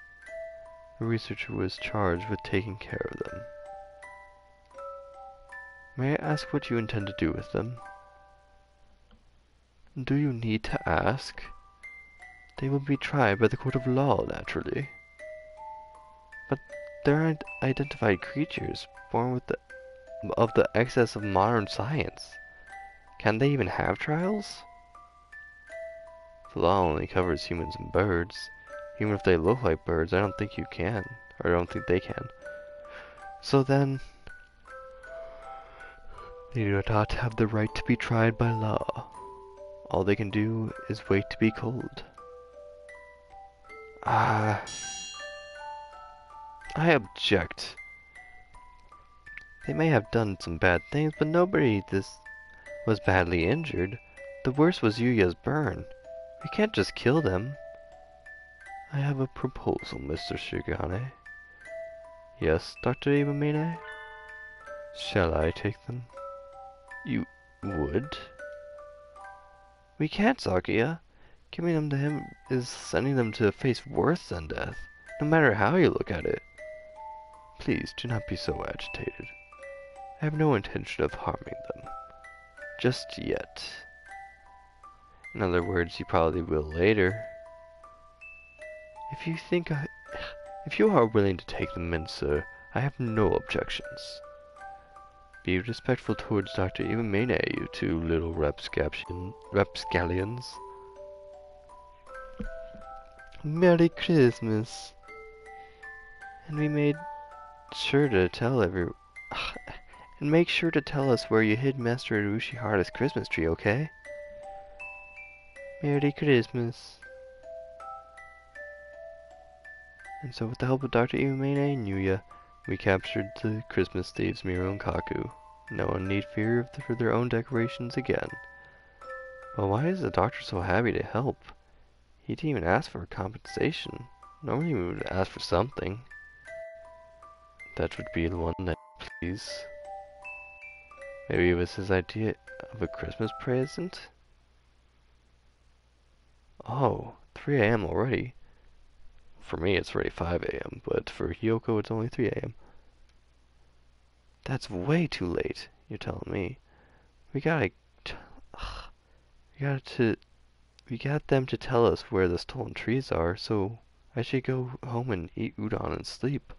The researcher was charged with taking care of them. May I ask what you intend to do with them? Do you need to ask? They will be tried by the court of law, naturally. But they're identified creatures, born with the excess of modern science. Can they even have trials? The law only covers humans and birds. Even if they look like birds, I don't think you can. Or I don't think they can. So then, they do not have the right to be tried by law. All they can do is wait to be culled. I object. They may have done some bad things, but nobody was badly injured. The worst was Yuya's burn. We can't just kill them. I have a proposal, Mr. Shigane. Yes, Dr. Ibumine? Shall I take them? You would? We can't, Sakuya. Giving them to him is sending them to face worse than death, no matter how you look at it. Please do not be so agitated. I have no intention of harming them. Just yet. In other words, you probably will later. If you are willing to take them in, sir, I have no objections. Be respectful towards Dr. Ibumine, you two little rapscallions. Merry Christmas. And we made sure to tell everyone. And make sure to tell us where you hid Master Urushihara's Christmas tree, okay? Merry Christmas. And so with the help of Dr. Ibumine and Yuya, we captured the Christmas thieves Miru and Kaku. No one need fear for their own decorations again. But why is the doctor so happy to help? He didn't even ask for compensation. Normally we would ask for something. That would be the one that please. Maybe it was his idea of a Christmas present? Oh, 3 a.m. already. For me it's already 5 a.m., but for Hiyoko it's only 3 a.m. That's way too late, you're telling me. We got them to tell us where the stolen trees are, so I should go home and eat udon and sleep.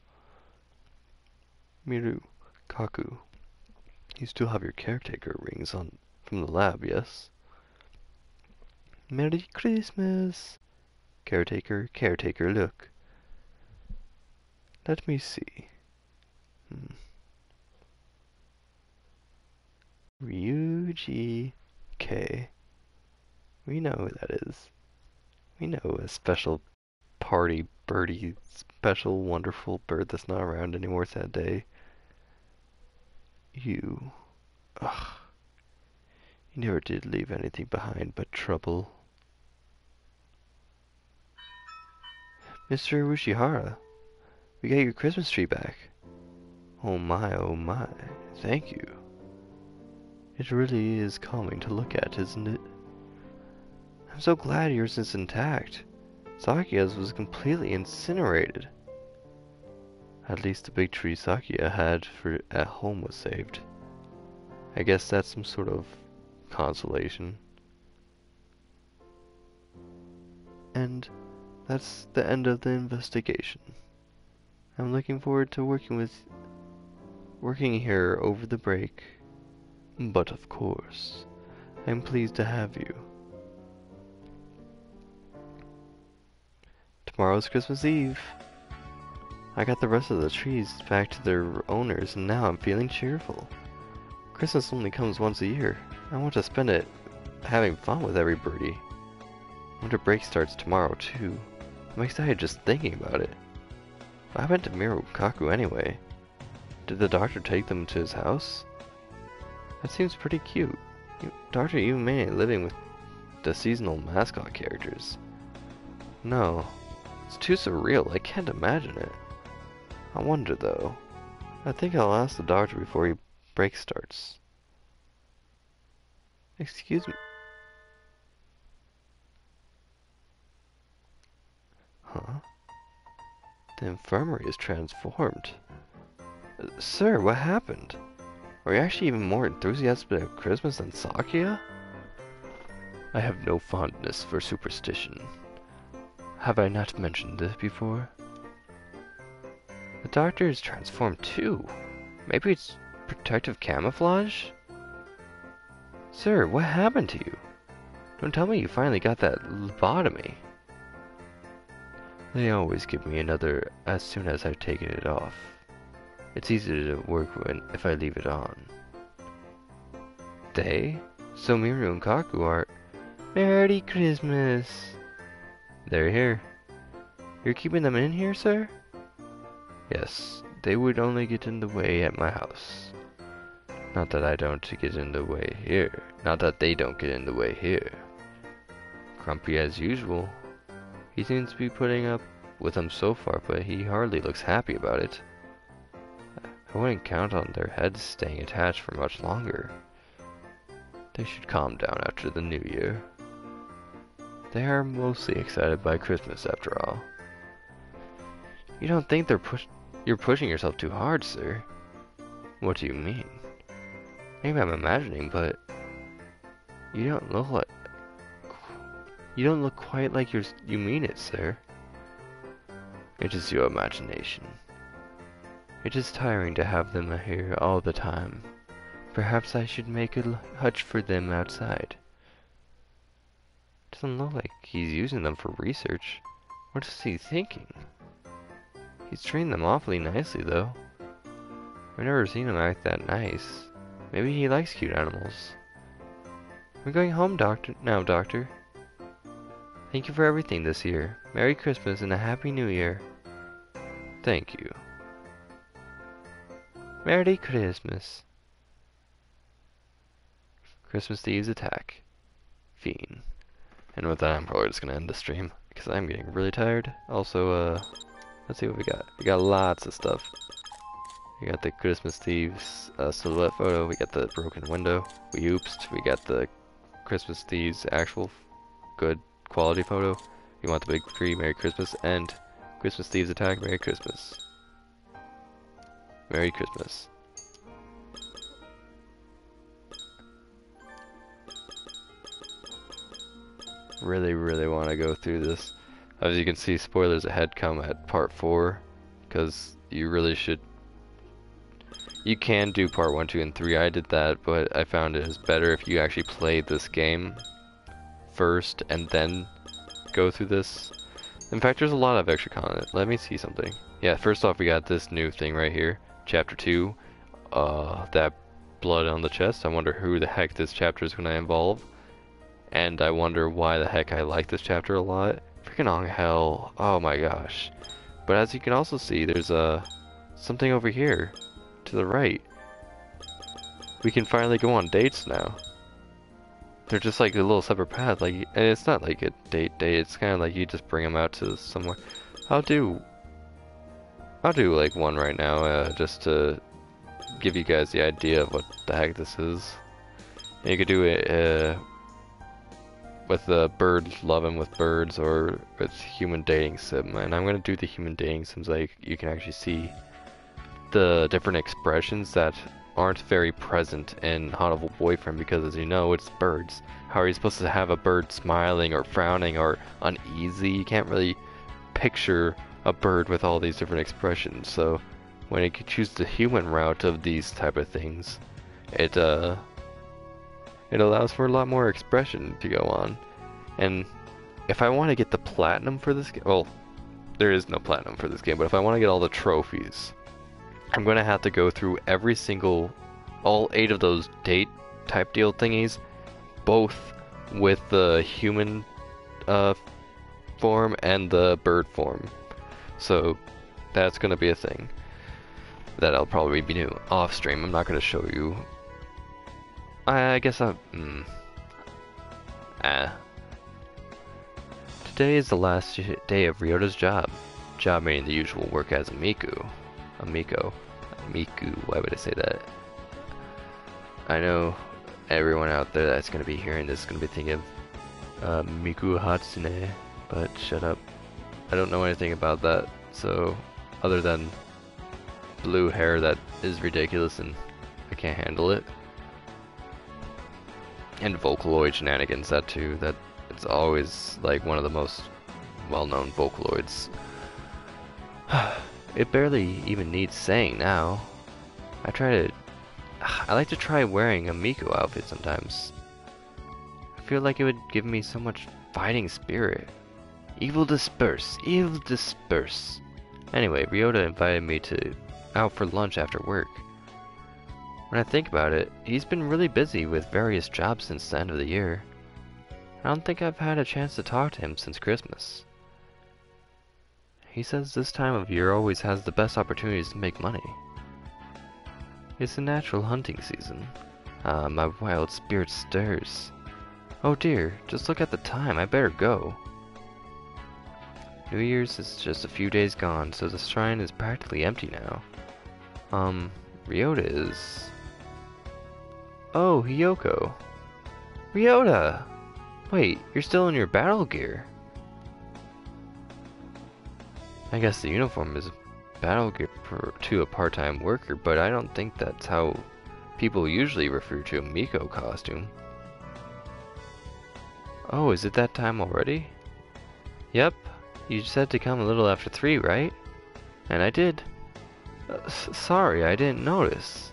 Miru, Kaku, you still have your caretaker rings on from the lab, yes? Merry Christmas! Caretaker, look. Let me see. Ryuji K. We know who that is. We know a special party birdie, special wonderful bird that's not around anymore that day. You. Ugh. You never did leave anything behind but trouble. Mr. Urushihara, we got your Christmas tree back. Oh my, thank you. It really is calming to look at, isn't it? I'm so glad yours is intact. Sakuya's was completely incinerated. At least the big tree Sakuya had at home was saved. I guess that's some sort of consolation. And that's the end of the investigation. I'm looking forward to working here over the break. But of course, I'm pleased to have you. Tomorrow's Christmas Eve. I got the rest of the trees back to their owners and now I'm feeling cheerful. Christmas only comes once a year. I want to spend it having fun with everybody. Winter break starts tomorrow too. I'm excited just thinking about it. What happened to Miru Kaku anyway? Did the doctor take them to his house? That seems pretty cute. Dr. Ibumine living with the seasonal mascot characters. No, it's too surreal. I can't imagine it. I wonder though. I think I'll ask the doctor before break starts. Excuse me. Huh? The infirmary is transformed. Sir, what happened? Are you actually even more enthusiastic about Christmas than Sakuya? I have no fondness for superstition. Have I not mentioned this before? The doctor is transformed too. Maybe it's protective camouflage? Sir, what happened to you? Don't tell me you finally got that lobotomy. They always give me another as soon as I've taken it off. It's easy to work if I leave it on. They? So Miru and Kaku are... Merry Christmas! They're here. You're keeping them in here, sir? Yes, they would only get in the way at my house. Not that I don't get in the way here. Not that they don't get in the way here. Grumpy as usual. He seems to be putting up with them so far, but he hardly looks happy about it. I wouldn't count on their heads staying attached for much longer. They should calm down after the new year. They are mostly excited by Christmas after all. You don't think you're pushing yourself too hard, sir? What do you mean? Maybe I'm imagining, but you don't look quite like you mean it, sir. It is your imagination. It is tiring to have them here all the time. Perhaps I should make a hutch for them outside. Doesn't look like he's using them for research. What is he thinking? He's trained them awfully nicely, though. I've never seen him act that nice. Maybe he likes cute animals. We're going home, Doctor. Thank you for everything this year. Merry Christmas and a Happy New Year. Thank you. Merry Christmas. Christmas Thieves attack. Fiend. And with that, I'm probably just gonna end the stream because I'm getting really tired. Also, let's see what we got. We got lots of stuff. We got the Christmas Thieves silhouette photo. We got the broken window. We oopsed. We got the Christmas Thieves actual good quality photo. You want the big tree, Merry Christmas, and Christmas Thieves attack, Merry Christmas. Merry Christmas. Really want to go through this. As you can see, spoilers ahead come at part 4, because you really should. You can do part 1, 2, and 3. I did that, but I found it is better if you actually play this game first and then go through this. In fact, there's a lot of extra content. Let me see something. Yeah, first off, we got this new thing right here, chapter 2. That blood on the chest. I wonder who the heck this chapter is going to involve. And I wonder why the heck I like this chapter a lot. Freaking Angel. Oh my gosh. But as you can also see, there's something over here to the right. We can finally go on dates now. They're just like a little separate path. Like, and it's not like a date. It's kind of like you just bring them out to somewhere. I'll do like one right now, just to give you guys the idea of what the heck this is. And you could do it with the bird loving with birds, or with human dating sim. And I'm gonna do the human dating sims. Like, you can actually see the different expressions that aren't very present in Haunted Boyfriend, because as you know, it's birds. How are you supposed to have a bird smiling or frowning or uneasy? You can't really picture a bird with all these different expressions. So when you can choose the human route of these type of things, it allows for a lot more expression to go on. And if I want to get the platinum for this game, well, there is no platinum for this game, but if I want to get all the trophies, I'm going to have to go through all 8 of those date type deal thingies, both with the human form and the bird form. So that's going to be a thing that I'll probably be doing off stream. I'm not going to show you. I guess Today is the last day of Ryota's job. Job meaning the usual work as a Miku. Miku, why would I say that? I know everyone out there that's going to be hearing this is going to be thinking of Miku Hatsune, but shut up. I don't know anything about that, so other than blue hair that is ridiculous and I can't handle it. And Vocaloid shenanigans, that too, that it's always like one of the most well-known Vocaloids. It barely even needs saying now. I like to try wearing a Miku outfit sometimes. I feel like it would give me so much fighting spirit. Evil disperse, evil disperse. Anyway, Ryota invited me out for lunch after work. When I think about it, he's been really busy with various jobs since the end of the year. I don't think I've had a chance to talk to him since Christmas. He says this time of year always has the best opportunities to make money. It's a natural hunting season. Ah, my wild spirit stirs. Oh dear, just look at the time, I better go. New Year's is just a few days gone, so the shrine is practically empty now. Ryota is... Oh, Hiyoko. Ryota! Wait, you're still in your battle gear. I guess the uniform is battle gear to a part-time worker, but I don't think that's how people usually refer to a Miko costume. Oh, is it that time already? Yep, you said to come a little after 3, right? And I did. Sorry, I didn't notice.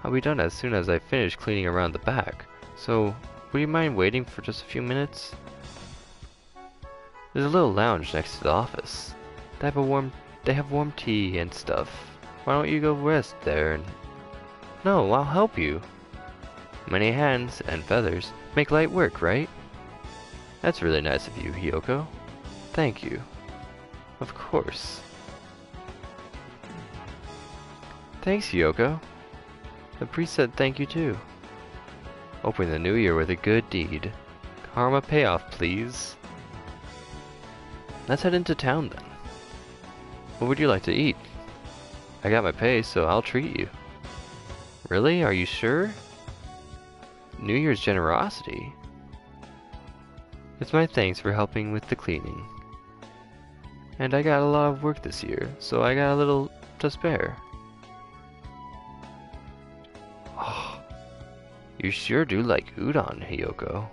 I'll be done as soon as I finish cleaning around the back. So, would you mind waiting for just a few minutes? There's a little lounge next to the office. They have warm tea and stuff. Why don't you go rest there and... No, I'll help you. Many hands and feathers make light work, right? That's really nice of you, Hiyoko. Thank you. Of course. Thanks, Hiyoko. The priest said thank you too. Opening the new year with a good deed. Karma payoff, please. Let's head into town then. What would you like to eat? I got my pay, so I'll treat you. Really? Are you sure? New Year's generosity? It's my thanks for helping with the cleaning. And I got a lot of work this year, so I got a little to spare. Oh, you sure do like udon, Hiyoko.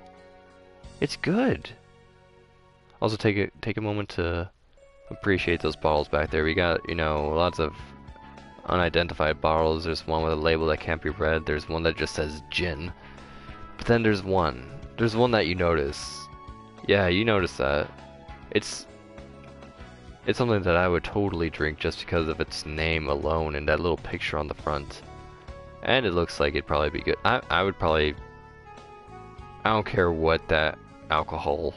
It's good. Also take a moment to appreciate those bottles back there. We got, you know, lots of unidentified bottles. There's one with a label that can't be read. There's one that just says gin. But then there's one that you notice. Yeah, you notice that. It's something that I would totally drink just because of its name alone and that little picture on the front. And it looks like it'd probably be good. I would probably... I don't care what that alcohol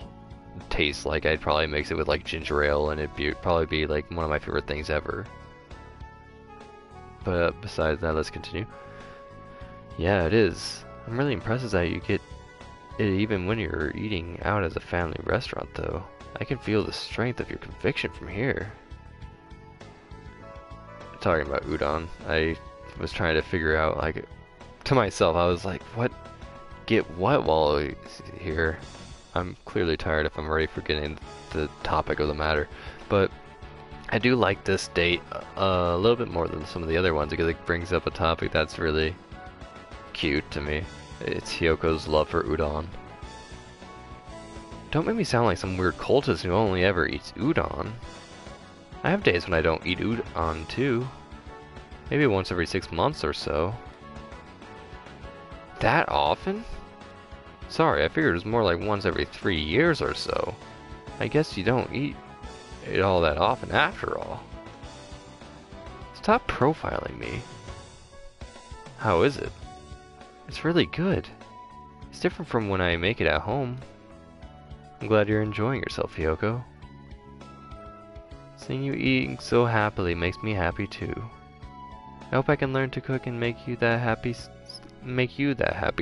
tastes like. I'd probably mix it with like ginger ale and it'd probably be like one of my favorite things ever. But besides that, let's continue. Yeah, it is. I'm really impressed that you get it even when you're eating out as a family restaurant though. I can feel the strength of your conviction from here. Talking about udon, I was trying to figure out, like, to myself, I was like, what? Get what while here? I'm clearly tired if I'm already forgetting the topic of the matter. But I do like this date a little bit more than some of the other ones because it brings up a topic that's really cute to me. It's Hiyoko's love for udon. Don't make me sound like some weird cultist who only ever eats udon. I have days when I don't eat udon too. Maybe once every 6 months or so. That often? Sorry, I figured it was more like once every 3 years or so. I guess you don't eat it all that often after all. Stop profiling me. How is it? It's really good. It's different from when I make it at home. I'm glad you're enjoying yourself, Hiyoko. Seeing you eating so happily makes me happy too. I hope I can learn to cook and make you that happy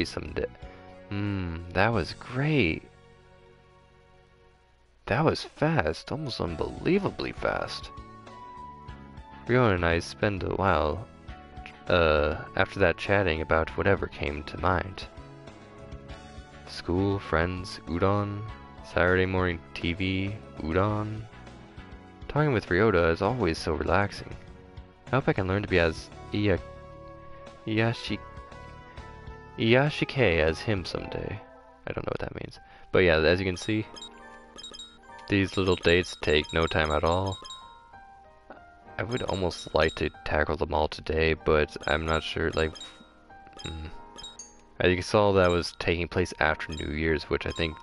someday. That was great. That was fast, almost unbelievably fast. Ryo and I spend a while after that chatting about whatever came to mind. School, friends, udon, Saturday morning TV, udon. Talking with Ryota is always so relaxing. I hope I can learn to be as Iyashike as him someday. I don't know what that means. But yeah, as you can see, these little dates take no time at all. I would almost like to tackle them all today, but I'm not sure, like... As you saw, that was taking place after New Year's, which I think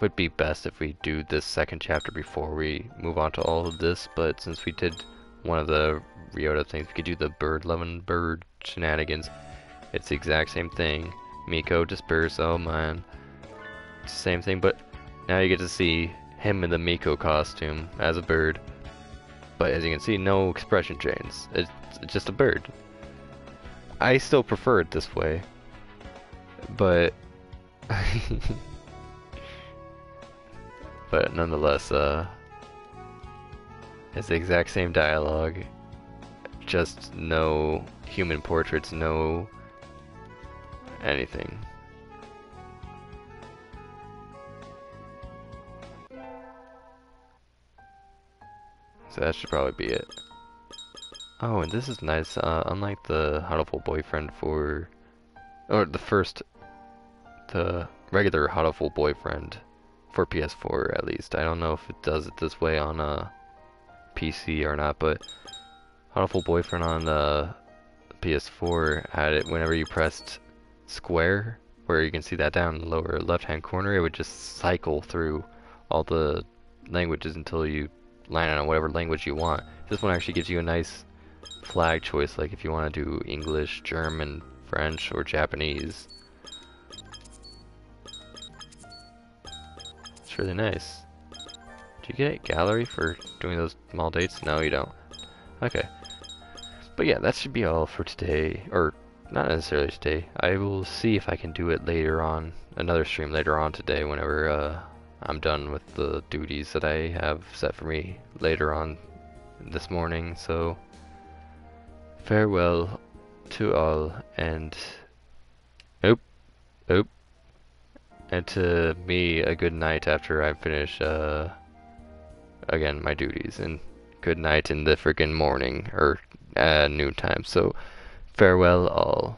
would be best if we do this second chapter before we move on to all of this, but since we did one of the Ryota things, we could do the loving bird shenanigans. It's the exact same thing. Miko disperse, oh man. It's the same thing, but now you get to see him in the Miko costume as a bird. But as you can see, no expression change. It's just a bird. I still prefer it this way, but but nonetheless, it's the exact same dialogue, just no human portraits, no anything. So that should probably be it. Oh, and this is nice. Unlike the Hotful Boyfriend or the regular Hotful Boyfriend for PS4 at least. I don't know if it does it this way on PC or not, but Hotful Boyfriend on PS4 had it whenever you pressed square, where you can see that down in the lower left-hand corner, it would just cycle through all the languages until you land on whatever language you want. This one actually gives you a nice flag choice, like if you want to do English, German, French, or Japanese. It's really nice. Do you get a gallery for doing those small dates? No, you don't. Okay. But yeah, that should be all for today, or not necessarily today. I will see if I can do it later on, another stream later on today whenever I'm done with the duties that I have set for me later on this morning. So farewell to all, and and to me a good night after I finish again my duties, and good night in the freaking morning or noontime. So farewell all.